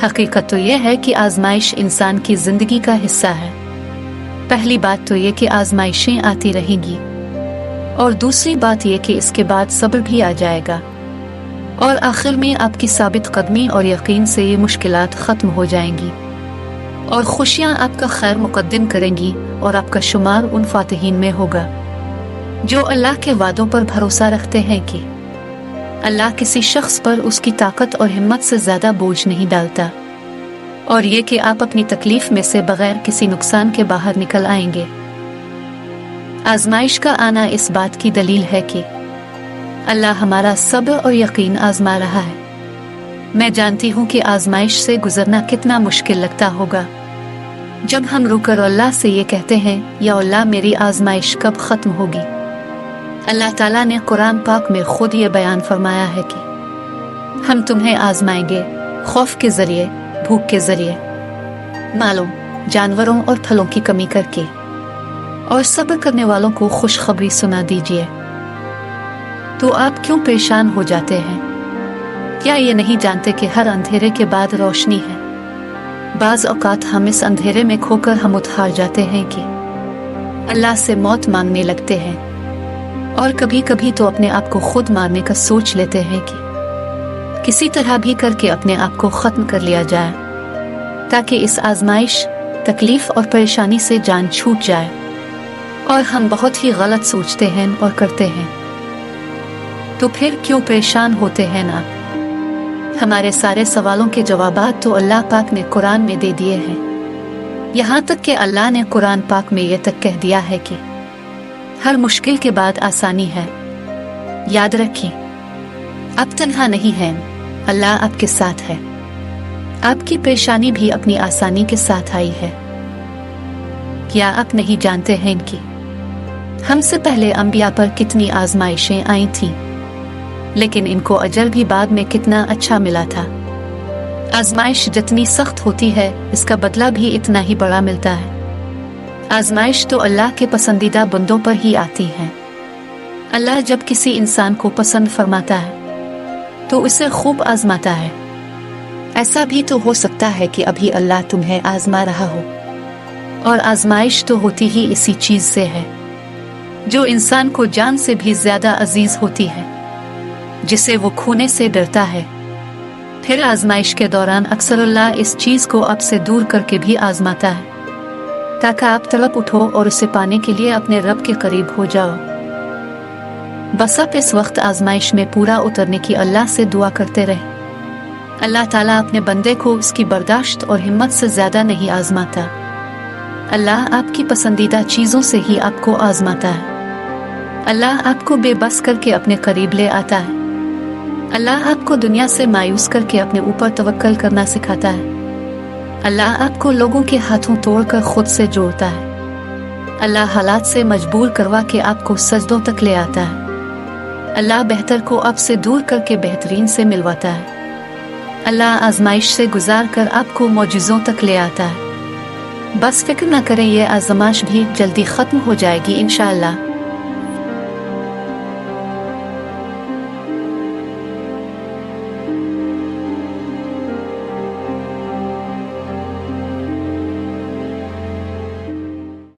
हकीकत तो यह है कि आजमाइश इंसान की जिंदगी का हिस्सा है। पहली बात तो ये कि आजमाइशें आती रहेंगी, और दूसरी बात यह कि इसके बाद सब्र भी आ जाएगा, और आखिर में आपकी साबित कदमी और यकीन से ये मुश्किलात ख़त्म हो जाएंगी, और खुशियाँ आपका खैर मुकद्दम करेंगी, और आपका शुमार उन फातिहीन में होगा जो अल्लाह के वादों पर भरोसा रखते हैं कि अल्लाह किसी शख्स पर उसकी ताकत और हिम्मत से ज़्यादा बोझ नहीं डालता, और ये कि आप अपनी तकलीफ में से बगैर किसी नुकसान के बाहर निकल आएंगे। आजमाइश का आना इस बात की दलील है कि अल्लाह हमारा सब्र और यकीन आजमा रहा है। मैं जानती हूँ कि आजमाइश से गुजरना कितना मुश्किल लगता होगा। जब हम रुकर अल्लाह से ये कहते हैं, या अल्लाह मेरी आजमाइश कब ख़त्म होगी। अल्लाह ताला ने कुरान पाक में खुद ये बयान फरमाया है कि हम तुम्हें आजमाएंगे खौफ के ज़रिए, भूख के ज़रिए, मालों, जानवरों और फलों की कमी करके, और सब्र करने वालों को खुशखबरी सुना दीजिए। तो आप क्यों परेशान हो जाते हैं? क्या ये नहीं जानते कि हर अंधेरे के बाद रोशनी है? बाज़ औक़ात हम इस अंधेरे में खोकर हम हार जाते हैं कि अल्लाह से मौत मांगने लगते हैं, और कभी कभी तो अपने आप को खुद मारने का सोच लेते हैं कि किसी तरह भी करके अपने आप को ख़त्म कर लिया जाए, ताकि इस आजमाइश, तकलीफ़ और परेशानी से जान छूट जाए। और हम बहुत ही गलत सोचते हैं और करते हैं। तो फिर क्यों परेशान होते हैं ना? हमारे सारे सवालों के जवाबात तो अल्लाह पाक ने कुरान में दे दिए हैं। यहाँ तक कि अल्लाह ने कुरान पाक में ये तक कह दिया है कि हर मुश्किल के बाद आसानी है। याद रखें, आप तन्हा नहीं हैं, अल्लाह आपके साथ है। आपकी परेशानी भी अपनी आसानी के साथ आई है। क्या आप नहीं जानते हैं कि हमसे पहले अंबिया पर कितनी आजमाइशें आई थीं, लेकिन इनको अजल भी बाद में कितना अच्छा मिला था। आजमाइश जितनी सख्त होती है, इसका बदला भी इतना ही बड़ा मिलता है। आजमाइश तो अल्लाह के पसंदीदा बंदों पर ही आती है। अल्लाह जब किसी इंसान को पसंद फरमाता है तो उसे खूब आजमाता है। ऐसा भी तो हो सकता है कि अभी अल्लाह तुम्हें आजमा रहा हो, और आजमाइश तो होती ही इसी चीज़ से है जो इंसान को जान से भी ज़्यादा अजीज होती है, जिसे वो खोने से डरता है। फिर आजमाइश के दौरान अक्सर अल्लाह इस चीज़ को आपसे दूर करके भी आजमाता है, ताकि आप तड़प उठो और उसे पाने के लिए अपने रब के करीब हो जाओ। बस आप इस वक्त आजमाइश में पूरा उतरने की अल्लाह से दुआ करते रहे। अल्लाह ताला अपने बंदे को उसकी बर्दाश्त और हिम्मत से ज़्यादा नहीं आजमाता। अल्लाह आपकी पसंदीदा चीज़ों से ही आपको आजमाता है। अल्लाह आपको बेबस करके अपने करीब ले आता है। अल्लाह आपको दुनिया से मायूस करके अपने ऊपर तवक्कल करना सिखाता है। अल्लाह आपको लोगों के हाथों तोड़कर खुद से जोड़ता है। अल्लाह हालात से मजबूर करवा के आपको सजदों तक ले आता है। अल्लाह बेहतर को आपसे दूर करके बेहतरीन से मिलवाता है। अल्लाह आजमाइश से गुजार कर आपको मौजूज़ों तक ले आता है। बस फिक्र न करें, ये आजमाइश भी जल्दी ख़त्म हो जाएगी इंशाअल्लाह।